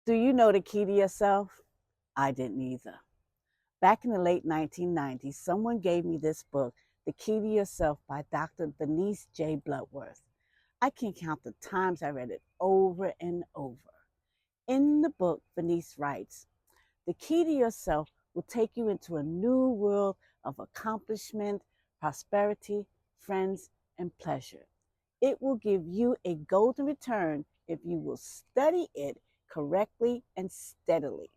Do you know the key to yourself? I didn't either. Back in the late 1990s, someone gave me this book, The Key to Yourself by Dr. Denise J. Bloodworth. I can't count the times I read it over and over. In the book, Denise writes, the key to yourself will take you into a new world of accomplishment, prosperity, friends, and pleasure. It will give you a golden return if you will study it correctly and steadily.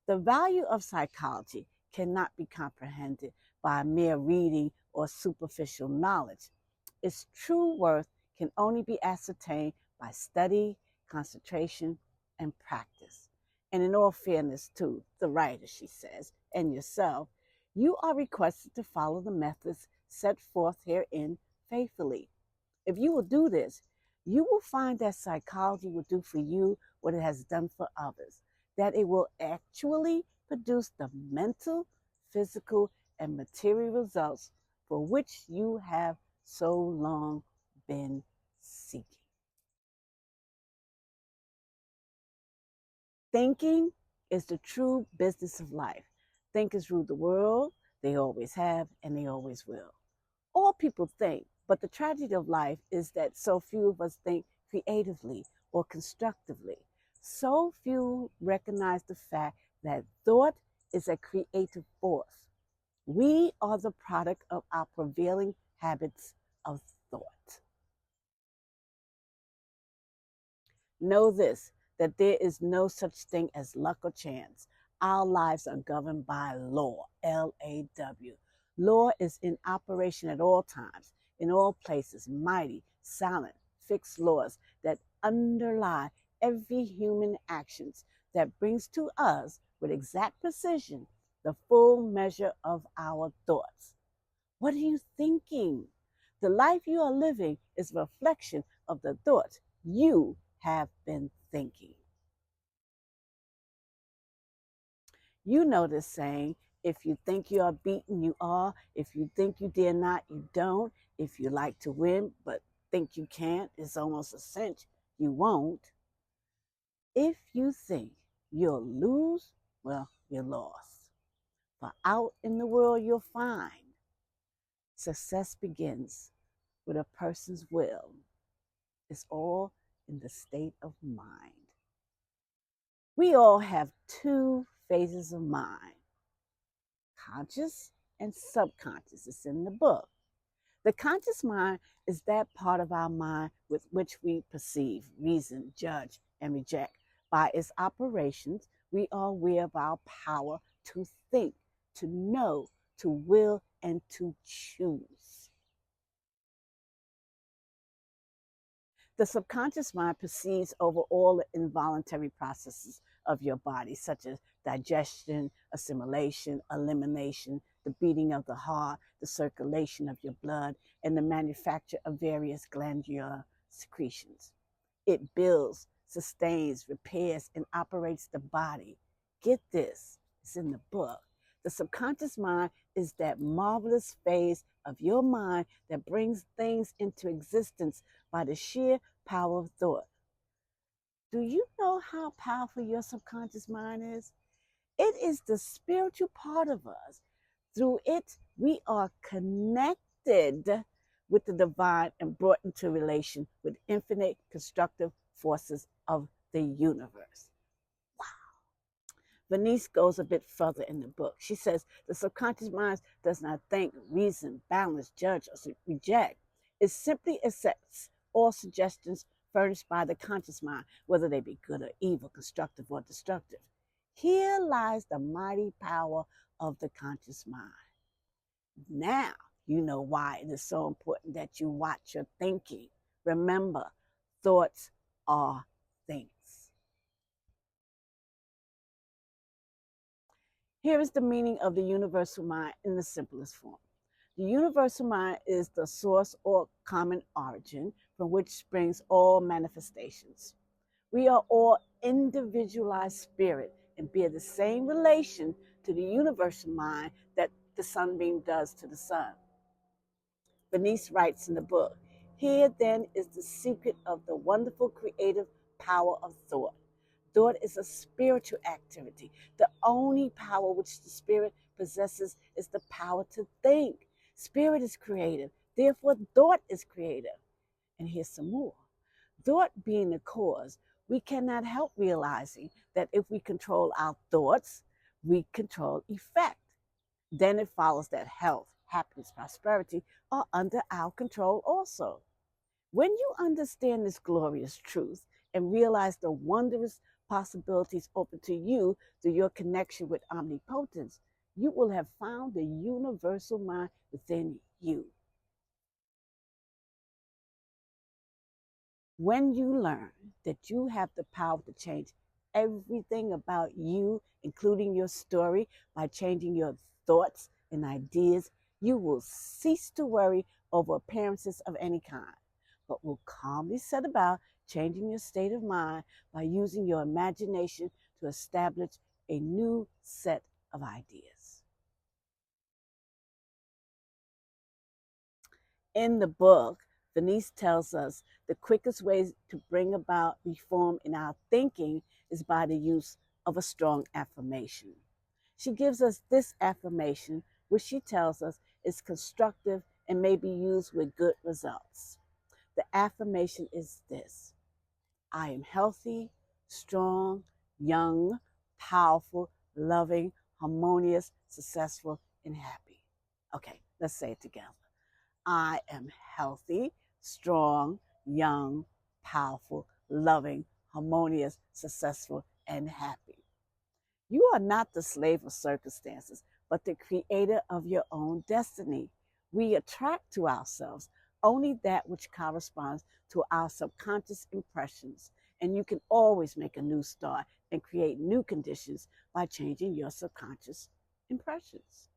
The value of psychology cannot be comprehended by mere reading or superficial knowledge. Its true worth can only be ascertained by study, concentration, and practice. And in all fairness to the writer, she says, and yourself, you are requested to follow the methods set forth herein faithfully. If you will do this, you will find that psychology will do for you what it has done for others, that it will actually produce the mental, physical, and material results for which you have so long been seeking. Thinking is the true business of life. Thinkers rule the world, they always have, and they always will. All people think, but the tragedy of life is that so few of us think creatively or constructively. So few recognize the fact that thought is a creative force. We are the product of our prevailing habits of thought. Know this, that there is no such thing as luck or chance. Our lives are governed by law, L-A-W. Law is in operation at all times, in all places, mighty, silent, fixed laws that underlie every human actions that brings to us with exact precision the full measure of our thoughts. What are you thinking? The life you are living is a reflection of the thoughts you have been thinking. You know this saying, if you think you are beaten, you are. If you think you dare not, you don't. If you like to win but think you can't, it's almost a cinch you won't. If you think you'll lose, well, you're lost. For out in the world you'll find success begins with a person's will. It's all in the state of mind. We all have two phases of mind, conscious and subconscious. It's in the book. The conscious mind is that part of our mind with which we perceive, reason, judge, and reject. By its operations, we are aware of our power to think, to know, to will, and to choose. The subconscious mind perceives over all the involuntary processes of your body, such as digestion, assimilation, elimination, the beating of the heart, the circulation of your blood, and the manufacture of various glandular secretions. It builds, sustains, repairs, and operates the body. Get this, it's in the book. The subconscious mind is that marvelous phase of your mind that brings things into existence by the sheer power of thought. Do you know how powerful your subconscious mind is? It is the spiritual part of us. Through it, we are connected with the divine and brought into relation with infinite constructive forces of the universe. Denise goes a bit further in the book. She says the subconscious mind does not think, reason, balance, judge, or reject. It simply accepts all suggestions furnished by the conscious mind, whether they be good or evil, constructive or destructive. Here lies the mighty power of the conscious mind. Now you know why it is so important that you watch your thinking. Remember, thoughts are things. Here is the meaning of the universal mind in the simplest form. The universal mind is the source or common origin from which springs all manifestations. We are all individualized spirit and bear the same relation to the universal mind that the sunbeam does to the sun. Bernice writes in the book, here then is the secret of the wonderful creative power of thought. Thought is a spiritual activity. The only power which the spirit possesses is the power to think. Spirit is creative, therefore, thought is creative. And here's some more. Thought being the cause, we cannot help realizing that if we control our thoughts, we control effect. Then it follows that health, happiness, prosperity are under our control also. When you understand this glorious truth and realize the wondrous possibilities open to you through your connection with omnipotence, you will have found the universal mind within you. When you learn that you have the power to change everything about you, including your story, by changing your thoughts and ideas, you will cease to worry over appearances of any kind, but will calmly set about changing your state of mind by using your imagination to establish a new set of ideas. In the book, Venice tells us the quickest way to bring about reform in our thinking is by the use of a strong affirmation. She gives us this affirmation, which she tells us is constructive and may be used with good results. The affirmation is this: I am healthy, strong, young, powerful, loving, harmonious, successful, and happy. Okay, let's say it together. I am healthy, strong, young, powerful, loving, harmonious, successful, and happy. You are not the slave of circumstances, but the creator of your own destiny. We attract to ourselves only that which corresponds to our subconscious impressions, and you can always make a new start and create new conditions by changing your subconscious impressions.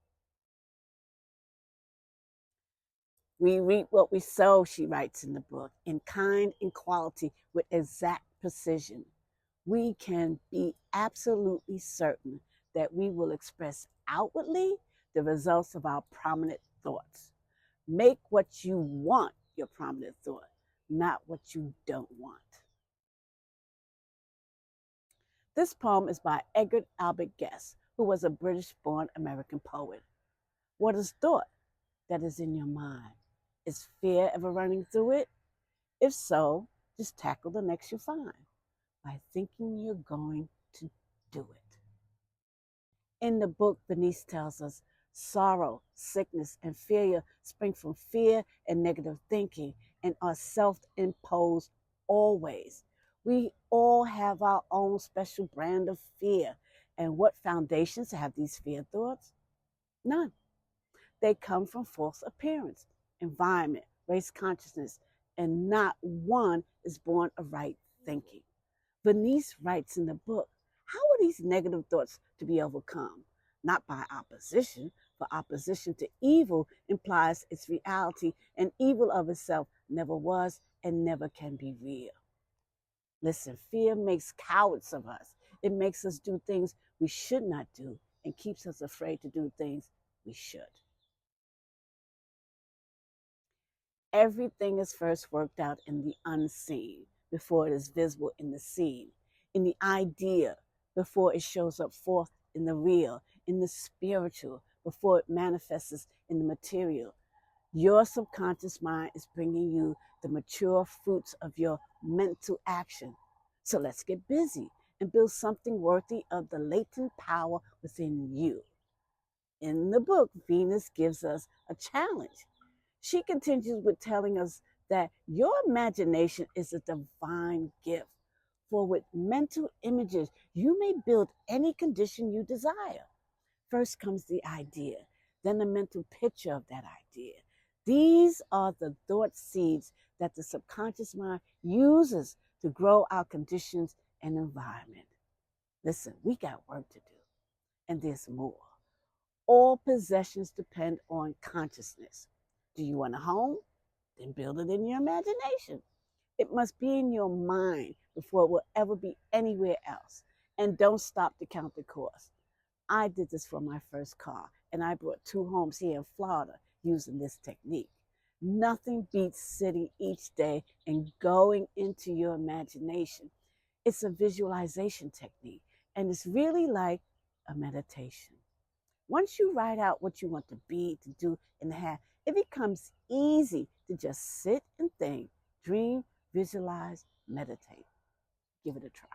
We reap what we sow, she writes in the book, in kind and quality with exact precision. We can be absolutely certain that we will express outwardly the results of our prominent thoughts. Make what you want your prominent thought, not what you don't want. This poem is by Edgar Albert Guest, who was a British-born American poet. What is thought that is in your mind? Is fear ever running through it? If so, just tackle the next you find by thinking you're going to do it. In the book, Bernice tells us sorrow, sickness, and failure spring from fear and negative thinking and are self-imposed always. We all have our own special brand of fear. And what foundations have these fear thoughts? None. They come from false appearance, environment, race consciousness, and not one is born of right thinking. Bernice writes in the book, how are these negative thoughts to be overcome? Not by opposition, for opposition to evil implies its reality, and evil of itself never was and never can be real. Listen, fear makes cowards of us. It makes us do things we should not do and keeps us afraid to do things we should. Everything is first worked out in the unseen before it is visible in the seen, in the idea before it shows up forth in the real, in the spiritual before it manifests in the material. Your subconscious mind is bringing you the mature fruits of your mental action. So let's get busy and build something worthy of the latent power within you. In the book, Venus gives us a challenge. She continues with telling us that your imagination is a divine gift. For with mental images, you may build any condition you desire. First comes the idea, then the mental picture of that idea. These are the thought seeds that the subconscious mind uses to grow our conditions and environment. Listen, we got work to do, and there's more. All possessions depend on consciousness. Do you want a home? Then build it in your imagination. It must be in your mind before it will ever be anywhere else. And don't stop to count the cost. I did this for my first car, and I bought 2 homes here in Florida using this technique. Nothing beats sitting each day and going into your imagination. It's a visualization technique, and it's really like a meditation. Once you write out what you want to be, to do, and to have, it becomes easy to just sit and think, dream, visualize, meditate. Give it a try.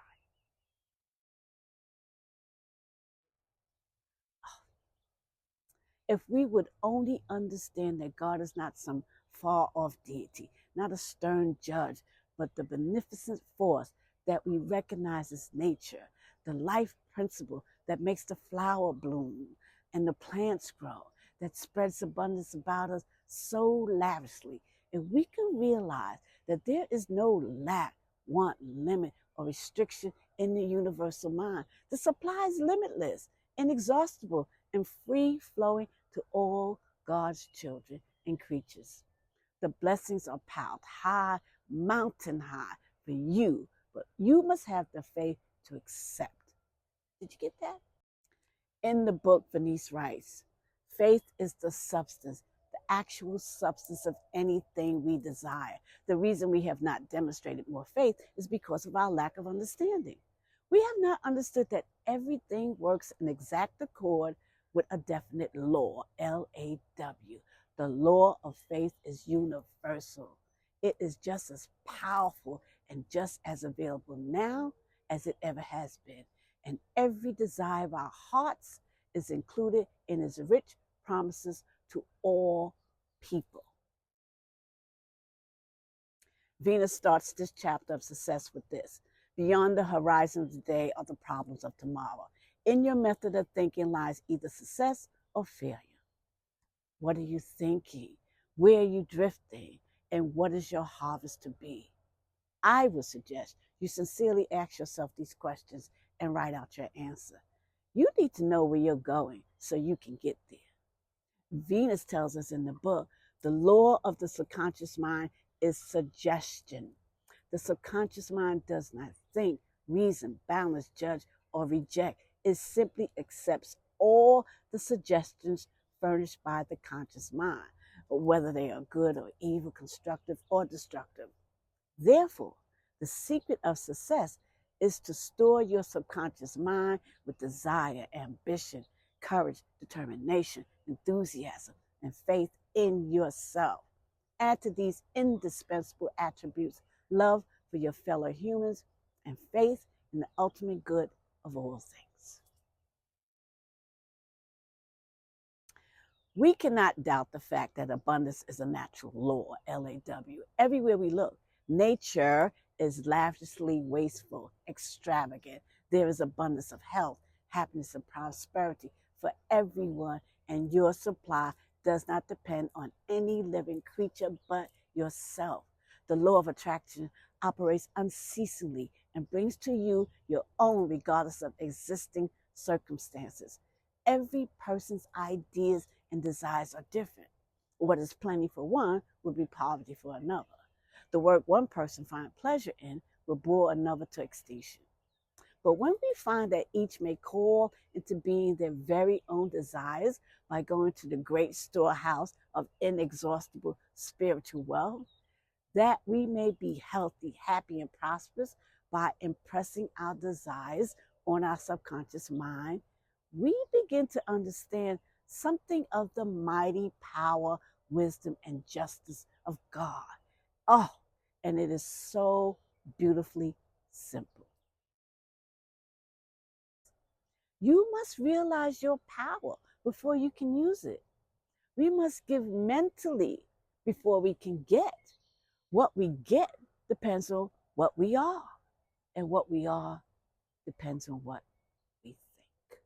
If we would only understand that God is not some far off deity, not a stern judge, but the beneficent force that we recognize as nature, the life principle that makes the flower bloom and the plants grow, that spreads abundance about us so lavishly. If we can realize that there is no lack, want, limit, or restriction in the universal mind, the supply is limitless, inexhaustible, and free flowing to all God's children and creatures. The blessings are piled high, mountain high for you, but you must have the faith to accept. Did you get that? In the book, Venice writes, faith is the substance, the actual substance of anything we desire. The reason we have not demonstrated more faith is because of our lack of understanding. We have not understood that everything works in exact accord with a definite law, LAW. The law of faith is universal. It is just as powerful and just as available now as it ever has been. And every desire of our hearts is included in his rich promises to all people. Venus starts this chapter of success with this. Beyond the horizon of today are the problems of tomorrow. In your method of thinking lies either success or failure. What are you thinking? Where are you drifting? And what is your harvest to be? I would suggest you sincerely ask yourself these questions and write out your answer. You need to know where you're going so you can get there. Venus tells us in the book, the law of the subconscious mind is suggestion. The subconscious mind does not think, reason, balance, judge, or reject. It simply accepts all the suggestions furnished by the conscious mind, whether they are good or evil, constructive or destructive. Therefore, the secret of success is to store your subconscious mind with desire, ambition, courage, determination, enthusiasm, and faith in yourself. Add to these indispensable attributes love for your fellow humans and faith in the ultimate good of all things. We cannot doubt the fact that abundance is a natural law, LAW. Everywhere we look, nature is lavishly wasteful, extravagant. There is abundance of health, happiness, and prosperity for everyone, and your supply does not depend on any living creature but yourself. The law of attraction operates unceasingly and brings to you your own regardless of existing circumstances. Every person's ideas and desires are different. What is plenty for one would be poverty for another. The work one person finds pleasure in will bore another to extinction. But when we find that each may call into being their very own desires by going to the great storehouse of inexhaustible spiritual wealth, that we may be healthy, happy, and prosperous by impressing our desires on our subconscious mind, we begin to understand something of the mighty power, wisdom, and justice of God. Oh, and it is so beautifully simple. You must realize your power before you can use it. We must give mentally before we can get. What we get depends on what we are, and what we are depends on what we think.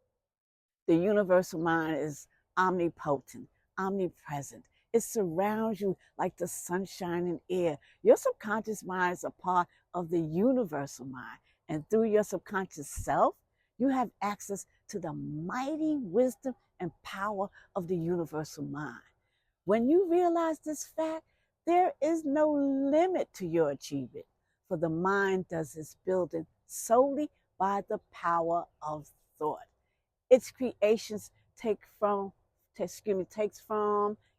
The universal mind is omnipotent, omnipresent. It surrounds you like the sunshine and air. Your subconscious mind is a part of the universal mind, and through your subconscious self, you have access to the mighty wisdom and power of the universal mind. When you realize this fact, there is no limit to your achievement, for the mind does its building solely by the power of thought. Its creations takes from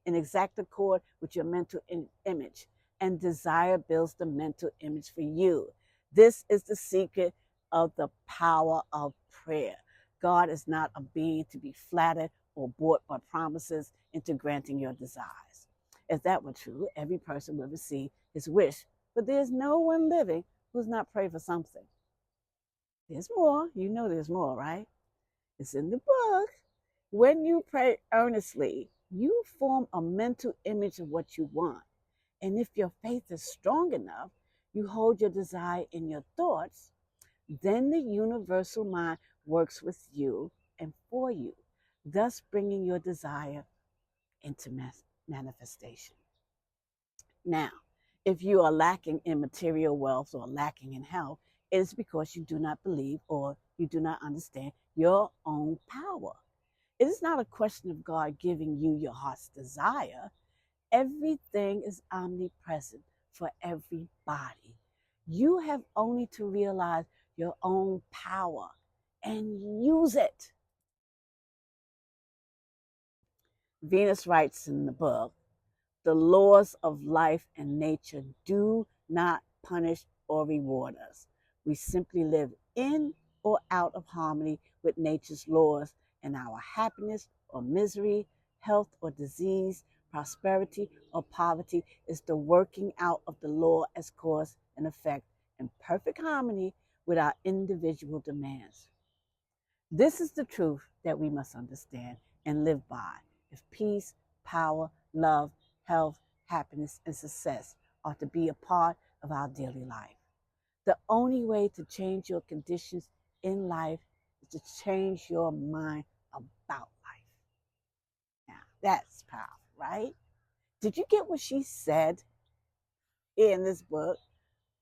in exact accord with your mental image, and desire builds the mental image for you. This is the secret of the power of prayer. God is not a being to be flattered or bought by promises into granting your desires. If that were true, every person would receive his wish. But there's no one living who's not prayed for something. There's more. You know there's more, right? It's in the book. When you pray earnestly, you form a mental image of what you want. And if your faith is strong enough, you hold your desire in your thoughts, then the universal mind works with you and for you, thus bringing your desire into manifestation. Now, if you are lacking in material wealth or lacking in health, it is because you do not believe or you do not understand your own power. It is not a question of God giving you your heart's desire. Everything is omnipresent for everybody. You have only to realize your own power and use it. Venus writes in the book, the laws of life and nature do not punish or reward us. We simply live in or out of harmony with nature's laws, and our happiness or misery, health or disease, prosperity or poverty is the working out of the law as cause and effect in perfect harmony with our individual demands. This is the truth that we must understand and live by. If peace, power, love, health, happiness, and success are to be a part of our daily life. The only way to change your conditions in life is to change your mind about life. Now, that's powerful, right? Did you get what she said in this book?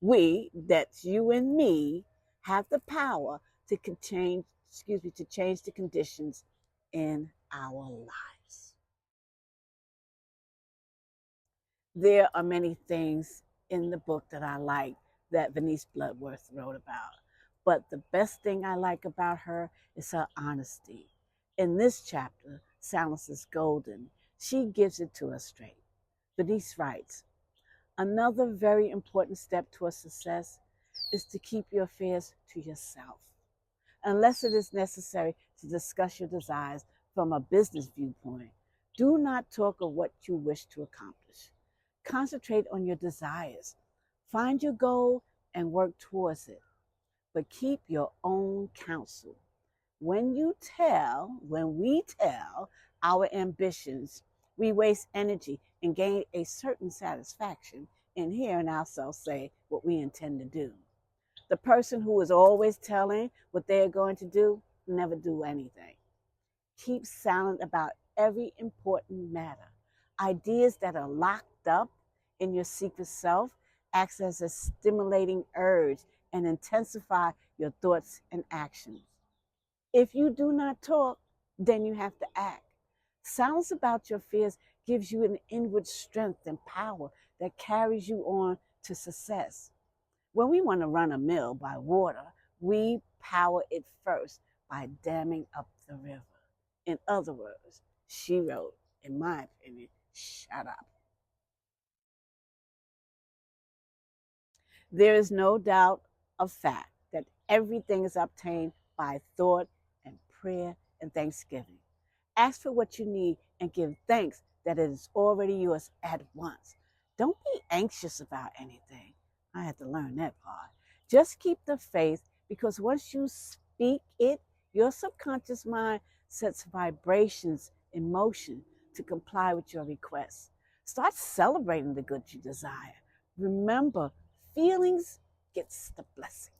We, that's you and me, have the power to change the conditions in our lives. There are many things in the book that I like that Venice Bloodworth wrote about. But the best thing I like about her is her honesty. In this chapter, Silence is Golden, she gives it to us straight. Venice writes, another very important step towards success is to keep your affairs to yourself. Unless it is necessary to discuss your desires from a business viewpoint, do not talk of what you wish to accomplish. Concentrate on your desires. Find your goal and work towards it. But keep your own counsel. When we tell our ambitions, we waste energy and gain a certain satisfaction in hearing ourselves say what we intend to do. The person who is always telling what they are going to do never do anything. Keep silent about every important matter. Ideas that are locked up in your secret self act as a stimulating urge and intensify your thoughts and actions. If you do not talk, then you have to act. Silence about your fears gives you an inward strength and power that carries you on to success. When we want to run a mill by water, we power it first by damming up the river. In other words, she wrote, in my opinion, shut up. There is no doubt of fact that everything is obtained by thought and prayer and thanksgiving. Ask for what you need and give thanks that it is already yours at once. Don't be anxious about anything. I had to learn that part. Just keep the faith, because once you speak it, your subconscious mind sets vibrations in motion to comply with your requests. Start celebrating the good you desire. Remember, feelings gets the blessing.